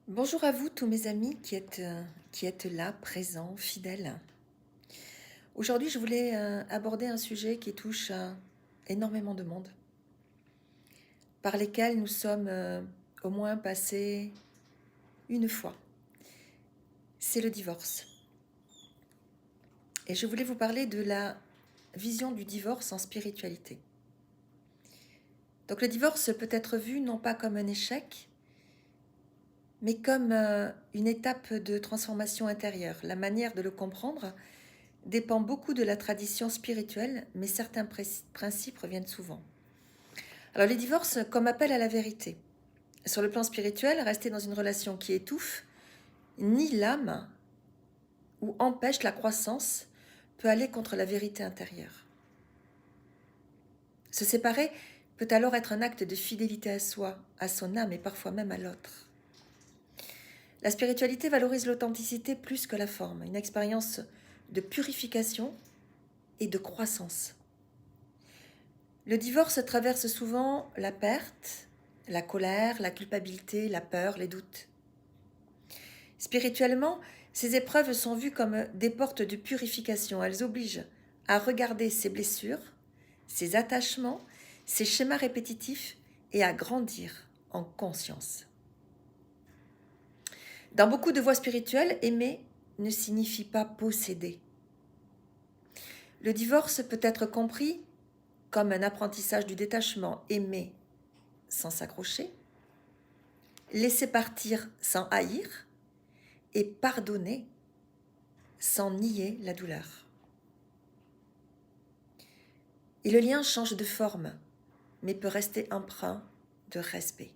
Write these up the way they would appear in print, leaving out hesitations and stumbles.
Bonjour à vous tous mes amis qui êtes là, présents, fidèles. Aujourd'hui, je voulais aborder un sujet qui touche énormément de monde, par lesquels nous sommes au moins passés une fois. C'est le divorce. Et je voulais vous parler de la vision du divorce en spiritualité. Donc le divorce peut être vu non pas comme un échec, mais comme une étape de transformation intérieure. La manière de le comprendre dépend beaucoup de la tradition spirituelle, mais certains principes reviennent souvent. Alors les divorces comme appel à la vérité. Sur le plan spirituel, rester dans une relation qui étouffe, nie l'âme ou empêche la croissance peut aller contre la vérité intérieure. Se séparer peut alors être un acte de fidélité à soi, à son âme et parfois même à l'autre. La spiritualité valorise l'authenticité plus que la forme, une expérience de purification et de croissance. Le divorce traverse souvent la perte, la colère, la culpabilité, la peur, les doutes. Spirituellement, ces épreuves sont vues comme des portes de purification. Elles obligent à regarder ses blessures, ses attachements, ses schémas répétitifs et à grandir en conscience. Dans beaucoup de voies spirituelles, aimer ne signifie pas posséder. Le divorce peut être compris comme un apprentissage du détachement, aimer sans s'accrocher, laisser partir sans haïr et pardonner sans nier la douleur. Et le lien change de forme, mais peut rester empreint de respect.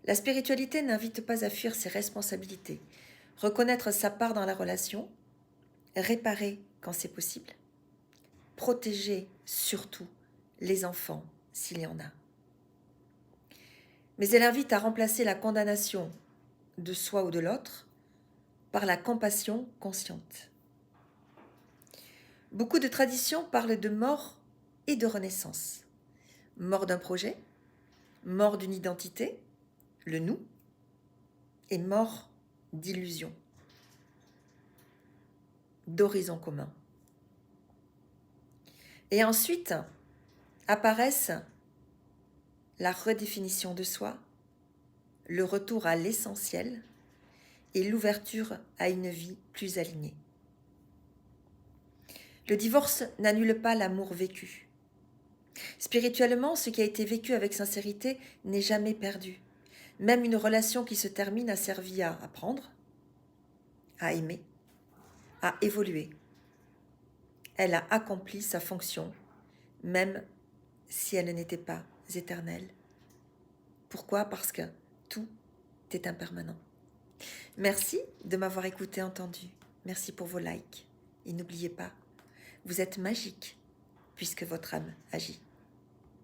La spiritualité n'invite pas à fuir ses responsabilités, reconnaître sa part dans la relation, réparer quand c'est possible, protéger surtout les enfants s'il y en a. Mais elle invite à remplacer la condamnation de soi ou de l'autre par la compassion consciente. Beaucoup de traditions parlent de mort et de renaissance. Mort d'un projet, mort d'une identité, le nous, et mort d'illusion, d'horizon commun. Et ensuite apparaissent la redéfinition de soi, le retour à l'essentiel et l'ouverture à une vie plus alignée. Le divorce n'annule pas l'amour vécu. Spirituellement, ce qui a été vécu avec sincérité n'est jamais perdu. Même une relation qui se termine a servi à apprendre, à aimer, à évoluer. Elle a accompli sa fonction, même si elle n'était pas éternelle. Pourquoi ? Parce que tout est impermanent. Merci de m'avoir écouté, entendu. Merci pour vos likes. Et n'oubliez pas, vous êtes magique puisque votre âme agit.